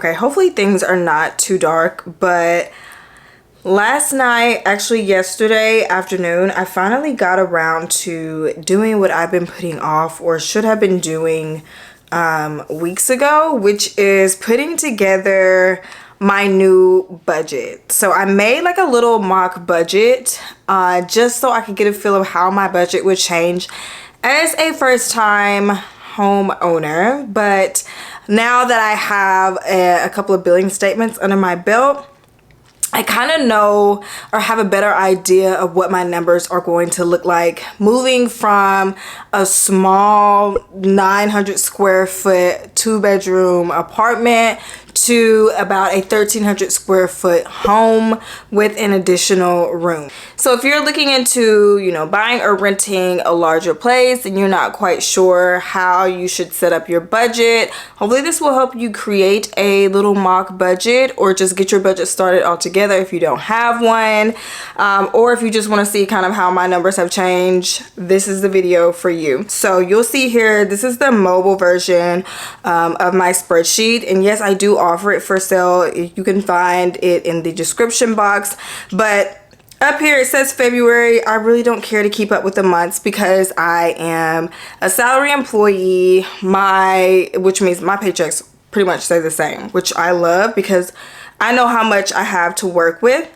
Okay, hopefully things are not too dark, but last night, actually yesterday afternoon, I finally got around to doing what I've been putting off, or should have been doing weeks ago, which is putting together my new budget. So I made like a little mock budget just so I could get a feel of how my budget would change as a first time homeowner. But now that I have a couple of billing statements under my belt, I kind of know or have a better idea of what my numbers are going to look like moving from a small 900 square foot 2-bedroom apartment to about a 1,300 square foot home with an additional room. So if you're looking into, you know, buying or renting a larger place and you're not quite sure how you should set up your budget, hopefully this will help you create a little mock budget, or just get your budget started altogether if you don't have one, or if you just want to see kind of how my numbers have changed. This is the video for you. So you'll see here, this is the mobile version of my spreadsheet, and yes, I do offer it for sale. You can find it in the description box, but up here it says February. I really don't care to keep up with the months because I am a salary employee, which means my paychecks pretty much stay the same, which I love because I know how much I have to work with.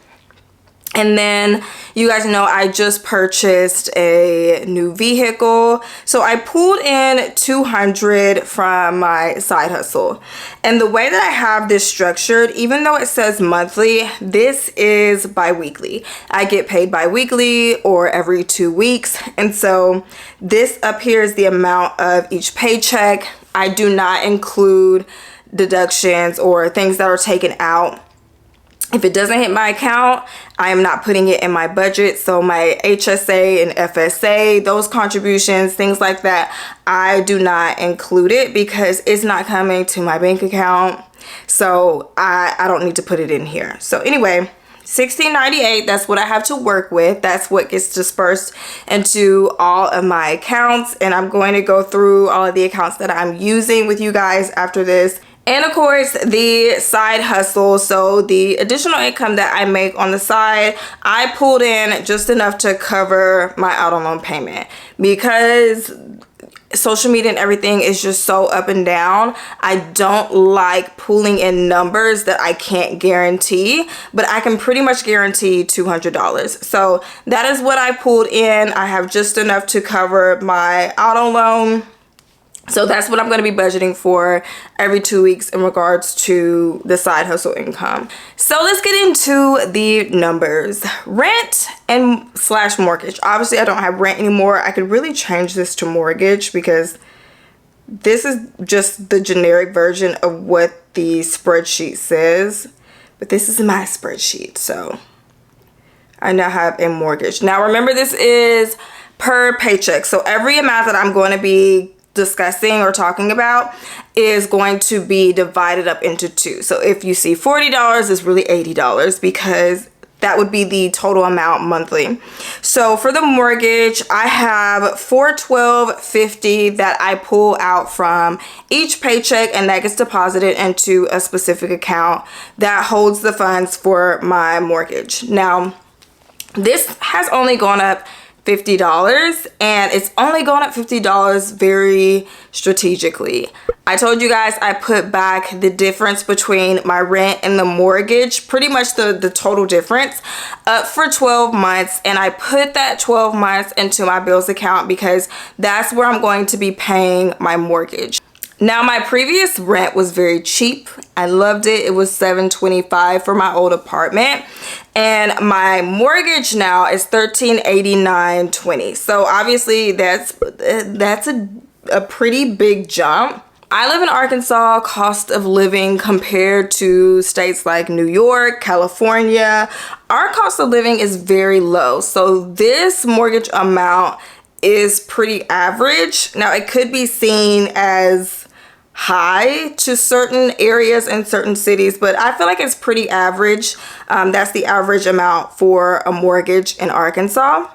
And then you guys know I just purchased a new vehicle. So I pulled in $200 from my side hustle. And the way that I have this structured, even though it says monthly, this is bi-weekly. I get paid bi-weekly or every 2 weeks. And so this up here is the amount of each paycheck. I do not include deductions or things that are taken out. If it doesn't hit my account, I am not putting it in my budget. So my HSA and FSA, those contributions, things like that, I do not include it because it's not coming to my bank account. So I don't need to put it in here. So anyway, $16.98, that's what I have to work with. That's what gets dispersed into all of my accounts. And I'm going to go through all of the accounts that I'm using with you guys after this. And of course, the side hustle, so the additional income that I make on the side, I pulled in just enough to cover my auto loan payment. Because social media and everything is just so up and down, I don't like pulling in numbers that I can't guarantee, but I can pretty much guarantee $200. So that is what I pulled in. I have just enough to cover my auto loan. So that's what I'm going to be budgeting for every 2 weeks in regards to the side hustle income. So let's get into the numbers. Rent and / mortgage. Obviously, I don't have rent anymore. I could really change this to mortgage because this is just the generic version of what the spreadsheet says. But this is my spreadsheet. So I now have a mortgage. Now remember, this is per paycheck. So every amount that I'm going to be discussing or talking about is going to be divided up into two. So if you see $40, it's really $80 because that would be the total amount monthly. So for the mortgage, I have $412.50 that I pull out from each paycheck, and that gets deposited into a specific account that holds the funds for my mortgage. Now, this has only gone up $50, and it's only going up $50 very strategically. I told you guys I put back the difference between my rent and the mortgage, pretty much the total difference, up for 12 months, and I put that 12 months into my bills account because that's where I'm going to be paying my mortgage. Now, my previous rent was very cheap. I loved it. It was $725 for my old apartment. And my mortgage now is $1,389.20. So obviously that's a pretty big jump. I live in Arkansas. Cost of living compared to states like New York, California, our cost of living is very low. So this mortgage amount is pretty average. Now, it could be seen as high to certain areas and certain cities, but I feel like it's pretty average. That's the average amount for a mortgage in Arkansas.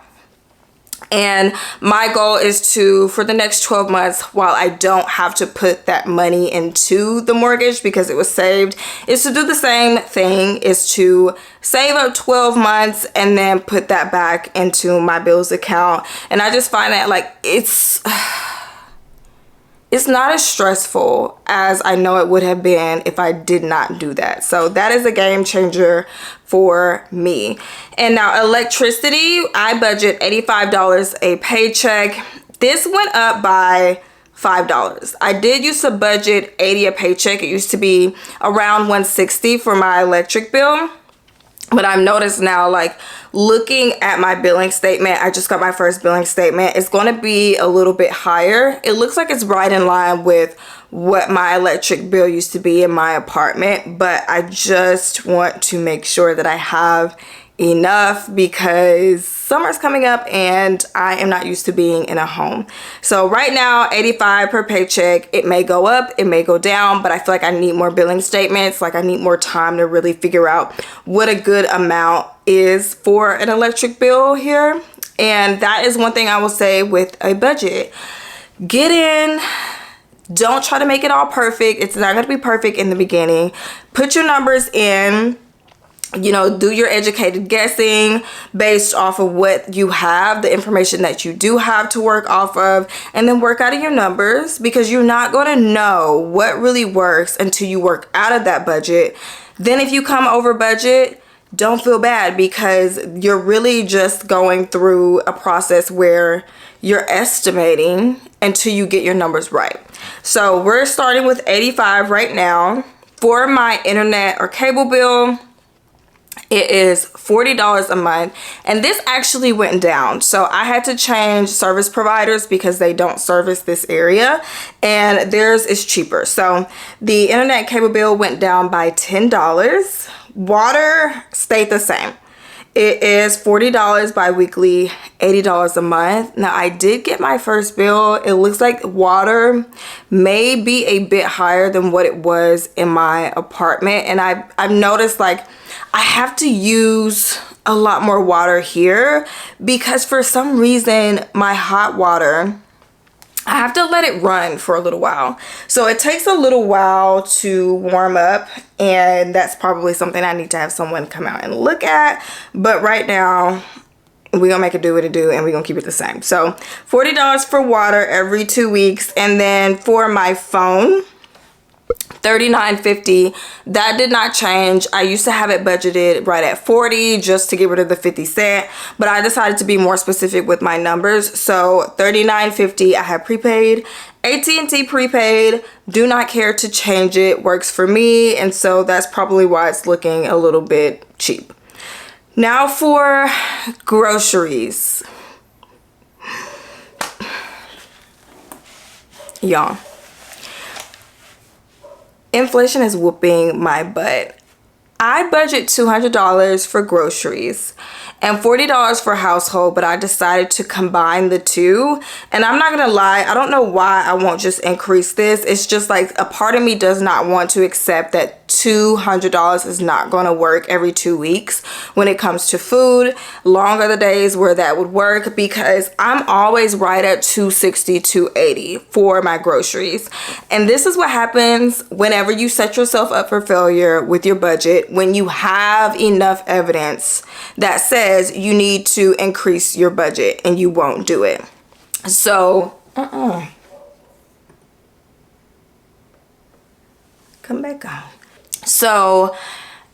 And my goal is to, for the next 12 months, while I don't have to put that money into the mortgage because it was saved, is to do the same thing, is to save up 12 months and then put that back into my bills account. And I just find that like it's not as stressful as I know it would have been if I did not do that. So that is a game changer for me. And now electricity, I budget $85 a paycheck. This went up by $5. I did used to budget $80 a paycheck. It used to be around $160 for my electric bill. But I've noticed now, like looking at my billing statement, I just got my first billing statement, it's going to be a little bit higher. It looks like it's right in line with what my electric bill used to be in my apartment, but I just want to make sure that I have enough because summer's coming up and I am not used to being in a home. So right now, $85 per paycheck. It may go up, it may go down, but I feel like I need more billing statements. Like I need more time to really figure out what a good amount is for an electric bill here. And that is one thing I will say with a budget. Get in. Don't try to make it all perfect. It's not going to be perfect in the beginning. Put your numbers in. You know, do your educated guessing based off of what you have, the information that you do have to work off of, and then work out of your numbers, because you're not going to know what really works until you work out of that budget. Then if you come over budget, don't feel bad, because you're really just going through a process where you're estimating until you get your numbers right. So we're starting with $85 right now. For my internet or cable bill, it is $40 a month, and this actually went down. So I had to change service providers because they don't service this area and theirs is cheaper. So the internet cable bill went down by $10. Water stayed the same. It is $40 bi-weekly, $80 a month. Now I did get my first bill. It looks like water may be a bit higher than what it was in my apartment, and I've noticed like I have to use a lot more water here because for some reason my hot water, I have to let it run for a little while. So it takes a little while to warm up, and that's probably something I need to have someone come out and look at. But right now, we're gonna make it do what it do, and we're gonna keep it the same. So $40 for water every 2 weeks. And then for my phone, $39.50. That did not change. I used to have it budgeted right at $40 just to get rid of the 50 cent, but I decided to be more specific with my numbers. So $39.50. I have prepaid, AT&T prepaid. Do not care to change it. Works for me, and so that's probably why it's looking a little bit cheap. Now for groceries. Y'all, inflation is whooping my butt. I budget $200 for groceries and $40 for household, but I decided to combine the two. And I'm not gonna lie, I don't know why I won't just increase this. It's just like a part of me does not want to accept that $200 is not gonna work every 2 weeks when it comes to food. Long are the days where that would work, because I'm always right at $260, $280 for my groceries. And this is what happens whenever you set yourself up for failure with your budget, when you have enough evidence that says you need to increase your budget and you won't do it. So, come back on. So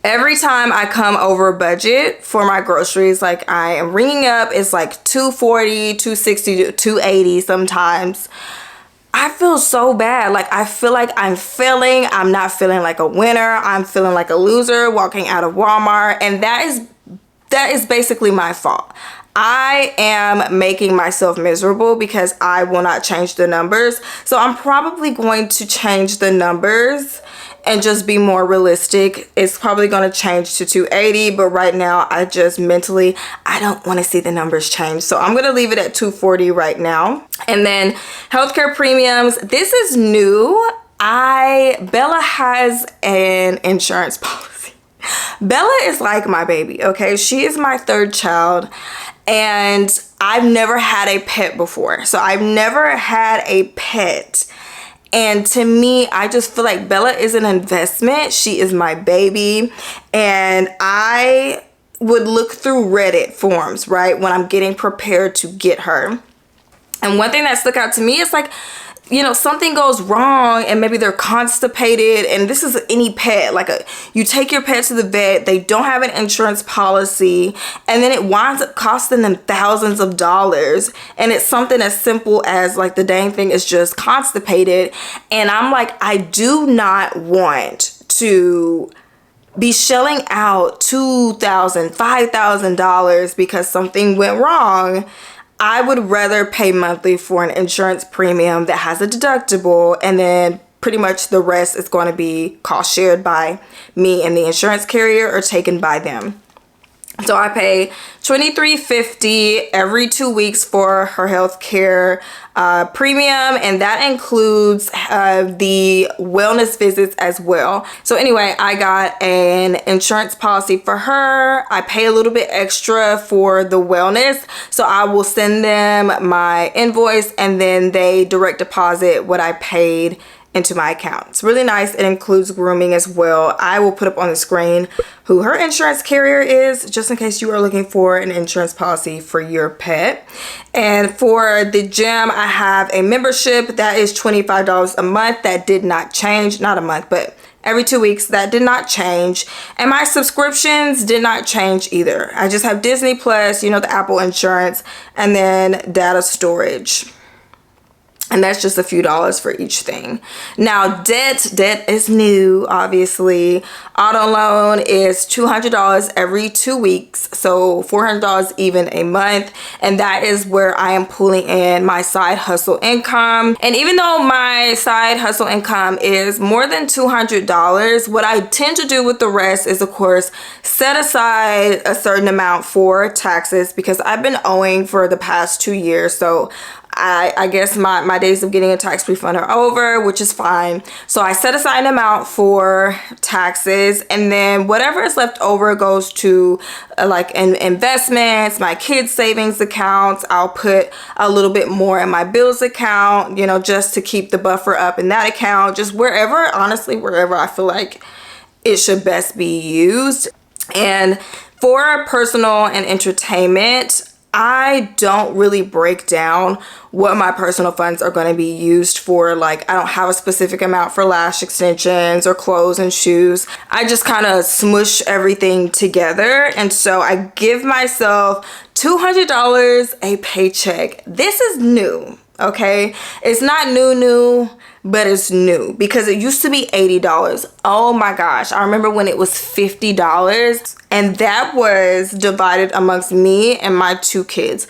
every time I come over budget for my groceries, like I am ringing up, it's like $240, $260, $280 sometimes. I feel so bad. Like I feel like I'm failing. I'm not feeling like a winner. I'm feeling like a loser walking out of Walmart, and that is basically my fault. I am making myself miserable because I will not change the numbers. So I'm probably going to change the numbers and just be more realistic. It's probably going to change to $280, but right now I just mentally, I don't want to see the numbers change. So I'm going to leave it at $240 right now. And then healthcare premiums. This is new. Bella has an insurance policy. Bella is like my baby, okay? She is my third child, and I've never had a pet before. So I've never had a pet. And to me, I just feel like Bella is an investment. She is my baby. And I would look through Reddit forums, right, when I'm getting prepared to get her. And one thing that stuck out to me is like, you know, something goes wrong and maybe they're constipated, and this is any pet, like you take your pet to the vet, they don't have an insurance policy, and then it winds up costing them thousands of dollars, and it's something as simple as like the dang thing is just constipated. And I'm like, I do not want to be shelling out $2,000, $5,000 because something went wrong. I would rather pay monthly for an insurance premium that has a deductible, and then pretty much the rest is going to be cost shared by me and the insurance carrier or taken by them. So I pay $23.50 every 2 weeks for her health care premium, and that includes the wellness visits as well. So anyway, I got an insurance policy for her. I pay a little bit extra for the wellness, so I will send them my invoice and then they direct deposit what I paid into my account. It's really nice. It includes grooming as well. I will put up on the screen who her insurance carrier is, just in case you are looking for an insurance policy for your pet. And for the gym, I have a membership that is $25 a month. That did not change, not a month, but every 2 weeks. That did not change. And my subscriptions did not change either. I just have Disney Plus, you know, the Apple insurance, and then data storage. And that's just a few dollars for each thing. Now, debt is new, obviously. Auto loan is $200 every 2 weeks, so $400 even a month. And that is where I am pulling in my side hustle income. And even though my side hustle income is more than $200, what I tend to do with the rest is, of course, set aside a certain amount for taxes, because I've been owing for the past 2 years. So I guess my days of getting a tax refund are over, which is fine. So I set aside an amount for taxes, and then whatever is left over goes to like investments, my kids' savings accounts. I'll put a little bit more in my bills account, you know, just to keep the buffer up in that account, just wherever, honestly, wherever I feel like it should best be used. And for personal and entertainment, I don't really break down what my personal funds are going to be used for. Like, I don't have a specific amount for lash extensions or clothes and shoes. I just kind of smush everything together. And so I give myself $200 a paycheck. This is new, okay? It's not new, but it's new, because it used to be $80. Oh my gosh. I remember when it was $50, and that was divided amongst me and my 2 kids.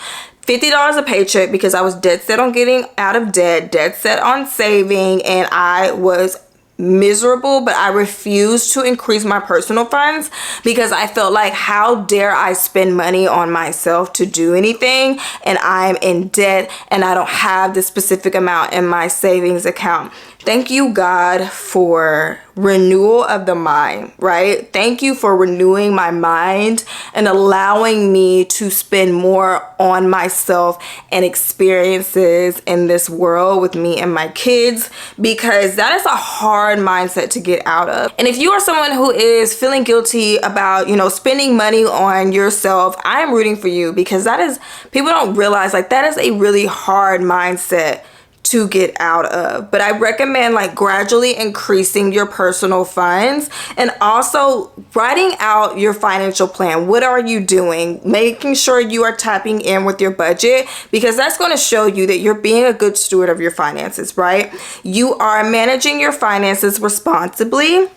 $50 a paycheck, because I was dead set on getting out of debt, dead set on saving, and I was miserable, but I refused to increase my personal funds because I felt like, how dare I spend money on myself to do anything, and I'm in debt and I don't have the specific amount in my savings account. Thank you, God, for renewal of the mind, right? Thank you for renewing my mind and allowing me to spend more on myself and experiences in this world with me and my kids, because that is a hard mindset to get out of. And if you are someone who is feeling guilty about, you know, spending money on yourself, I am rooting for you, because that is, people don't realize, like, that is a really hard mindset to get out of. But I recommend like gradually increasing your personal funds, and also writing out your financial plan. What are you doing? Making sure you are tapping in with your budget, because that's going to show you that you're being a good steward of your finances, right? You are managing your finances responsibly,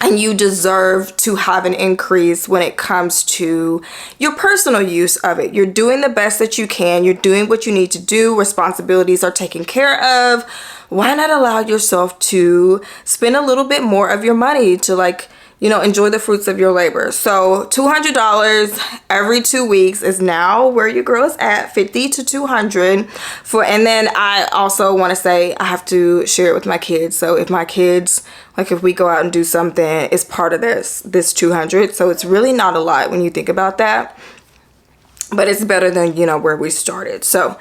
and you deserve to have an increase when it comes to your personal use of it. You're doing the best that you can. You're doing what you need to do. Responsibilities are taken care of. Why not allow yourself to spend a little bit more of your money to, like, you know, enjoy the fruits of your labor? So $200 every 2 weeks is now where your girl is at, 50 to 200 for. And then I also want to say I have to share it with my kids. So if my kids, like, if we go out and do something, it's part of this 200. So it's really not a lot when you think about that. but it's better than, you know, where we started. So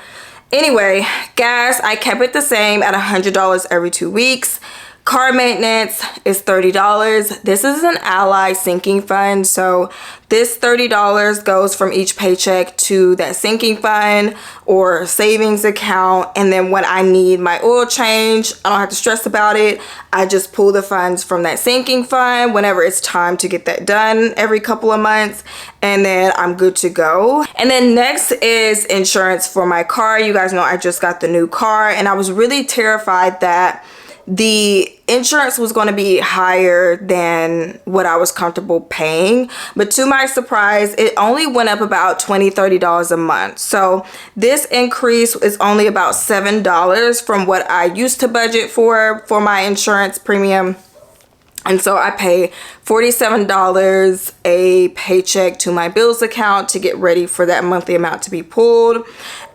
anyway, gas, I kept it the same at $100 every 2 weeks. Car maintenance is $30. This is an Ally sinking fund, so this $30 goes from each paycheck to that sinking fund or savings account, and then when I need my oil change, I don't have to stress about it. I just pull the funds from that sinking fund whenever it's time to get that done every couple of months, and then I'm good to go. And then next is insurance for my car. You guys know I just got the new car, and I was really terrified that the insurance was going to be higher than what I was comfortable paying, but to my surprise, it only went up about $20-$30 a month. So this increase is only about $7 from what I used to budget for my insurance premium. And so I pay $47 a paycheck to my bills account to get ready for that monthly amount to be pulled.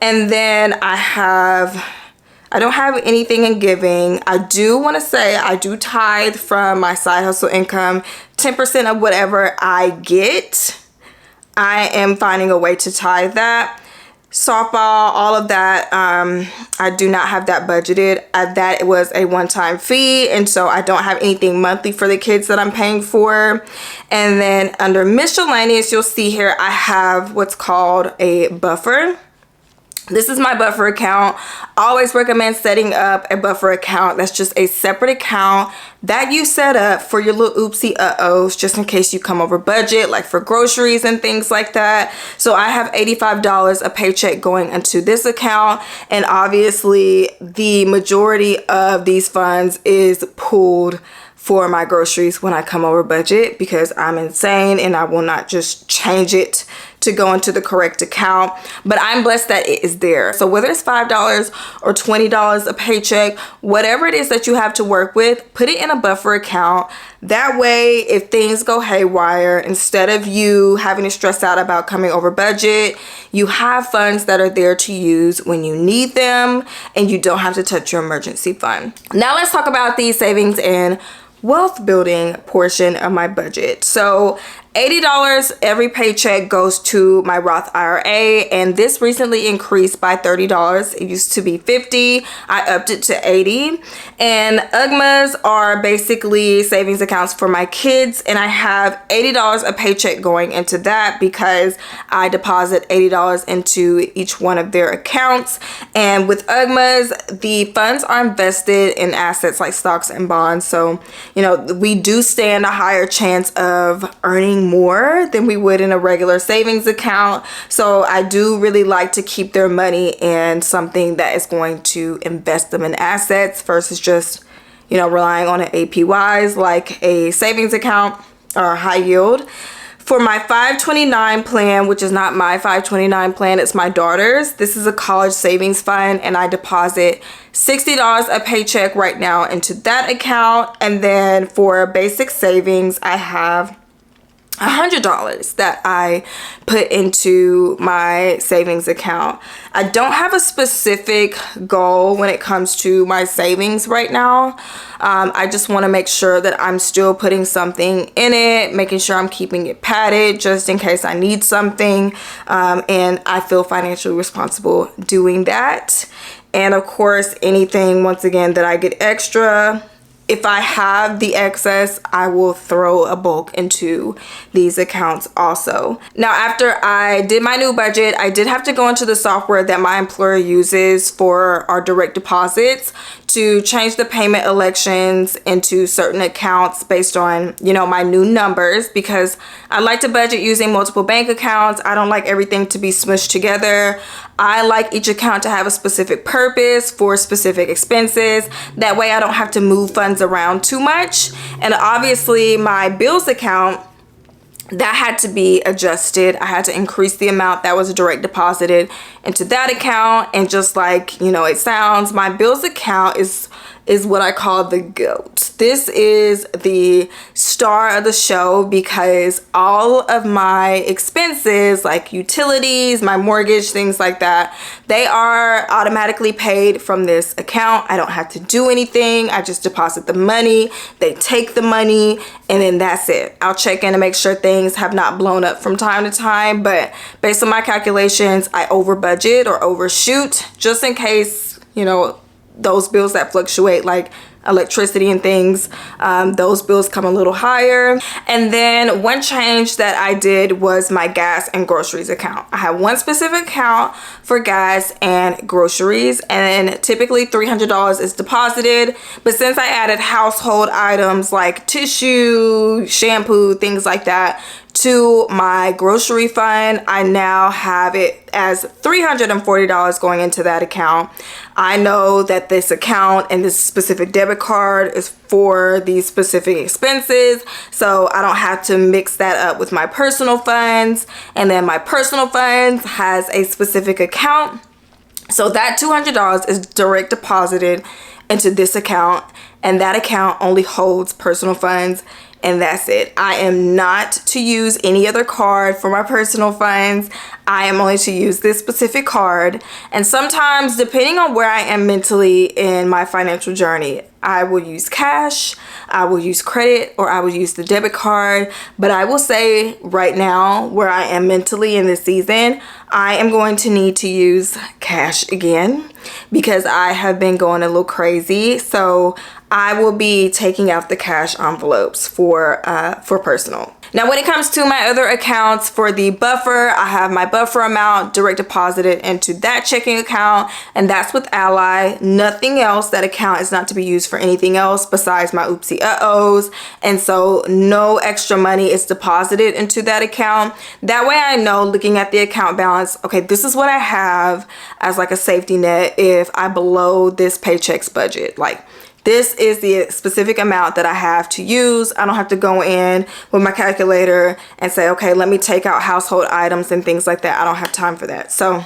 And then I don't have anything in giving. I do want to say I do tithe from my side hustle income. 10% of whatever I get, I am finding a way to tithe that. Softball, all of that, I do not have that budgeted. That was a one-time fee, and so I don't have anything monthly for the kids that I'm paying for. And then under miscellaneous, you'll see here I have what's called a buffer. This is my buffer account. I always recommend setting up a buffer account. That's just a separate account that you set up for your little oopsie uh-ohs, just in case you come over budget, like for groceries and things like that. So I have $85 a paycheck going into this account, and obviously the majority of these funds is pulled for my groceries when I come over budget, because I'm insane and I will not just change it to go into the correct account. But I'm blessed that it is there. So whether it's $5 or $20 a paycheck, whatever it is that you have to work with, put it in a buffer account. That way, if things go haywire, instead of you having to stress out about coming over budget, you have funds that are there to use when you need them, and you don't have to touch your emergency fund. Now let's talk about the savings and wealth building portion of my budget. So $80 every paycheck goes to my Roth IRA, and this recently increased by $30. It used to be $50. I upped it to $80. And UGMAs are basically savings accounts for my kids, and I have $80 a paycheck going into that because I deposit $80 into each one of their accounts. And with UGMAs, the funds are invested in assets like stocks and bonds. So, you know, we do stand a higher chance of earning more than we would in a regular savings account. So I do really like to keep their money in something that is going to invest them in assets versus just, you know, relying on an APYs like a savings account or high yield. For my 529 plan, which is not my 529 plan, it's my daughter's. This is a college savings fund, and I deposit $60 a paycheck right now into that account. And then for basic savings, I have $100 that I put into my savings account. I don't have a specific goal when it comes to my savings right now. I just want to make sure that I'm still putting something in it, making sure I'm keeping it padded just in case I need something. And I feel financially responsible doing that. And of course, anything, once again, that I get extra, if I have the excess, I will throw a bulk into these accounts also. Now, after I did my new budget, I did have to go into the software that my employer uses for our direct deposits to change the payment elections into certain accounts based on, you know, my new numbers, because I like to budget using multiple bank accounts. I don't like everything to be smushed together. I like each account to have a specific purpose for specific expenses. That way I don't have to move funds around too much. And obviously my bills account, that had to be adjusted. I had to increase the amount that was direct deposited into that account. And just like, you know, it sounds, my bills account is is what I call the GOAT. This is the star of the show because all of my expenses, like utilities, my mortgage, things like that, they are automatically paid from this account. I don't have to do anything. I just deposit the money, they take the money, and then that's it. I'll check in to make sure things have not blown up from time to time, but based on my calculations, I over budget or overshoot just in case, you know, those bills that fluctuate like electricity and things, those bills come a little higher. And then one change that I did was my gas and groceries account. I have one specific account for gas and groceries, and typically $300 is deposited, but since I added household items like tissue, shampoo, things like that to my grocery fund, I now have it as $340 going into that account. I know that this account and this specific debit card is for these specific expenses, so I don't have to mix that up with my personal funds. And then my personal funds has a specific account, so that $200 is direct deposited into this account, and that account only holds personal funds, and that's it. I am not to use any other card for my personal funds. I am only to use this specific card. And sometimes, depending on where I am mentally in my financial journey, I will use cash, I will use credit, or I will use the debit card. But I will say right now, where I am mentally in this season, I am going to need to use cash again because I have been going a little crazy. So I will be taking out the cash envelopes for personal. Now, when it comes to my other accounts for the buffer, I have my buffer amount direct deposited into that checking account, and that's with Ally. Nothing else. That account is not to be used for anything else besides my oopsie uh-ohs, and so no extra money is deposited into that account. That way I know, looking at the account balance, okay, this is what I have as like a safety net if I blow this paycheck's budget. Like, this is the specific amount that I have to use. I don't have to go in with my calculator and say, okay, let me take out household items and things like that. I don't have time for that. So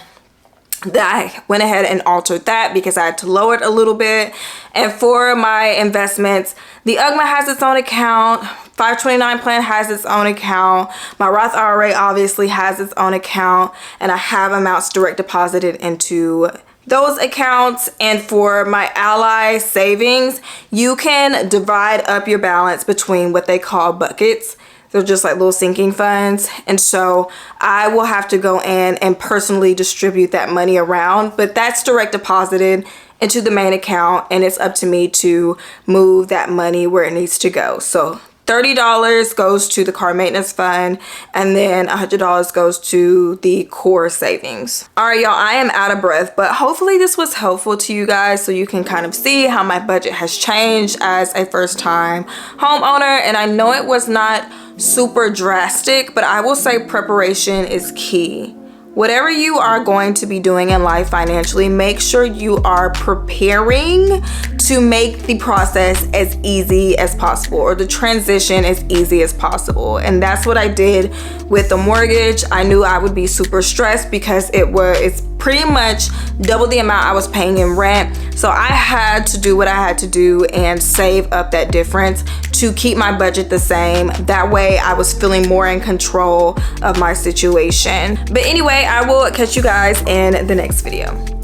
I went ahead and altered that because I had to lower it a little bit. And for my investments, the UGMA has its own account. 529 plan has its own account. My Roth IRA obviously has its own account, and I have amounts direct deposited into those accounts. And for my Ally savings, you can divide up your balance between what they call buckets. They're just like little sinking funds. And so I will have to go in and personally distribute that money around, but that's direct deposited into the main account, and it's up to me to move that money where it needs to go. So $30 goes to the car maintenance fund, and then $100 goes to the core savings. All right, y'all, I am out of breath, but hopefully this was helpful to you guys so you can kind of see how my budget has changed as a first-time homeowner. And I know it was not super drastic, but I will say preparation is key. Whatever you are going to be doing in life financially, make sure you are preparing to make the process as easy as possible, or the transition as easy as possible. And that's what I did with the mortgage. I knew I would be super stressed because it's pretty much double the amount I was paying in rent. So I had to do what I had to do and save up that difference to keep my budget the same. That way I was feeling more in control of my situation. But anyway, I will catch you guys in the next video.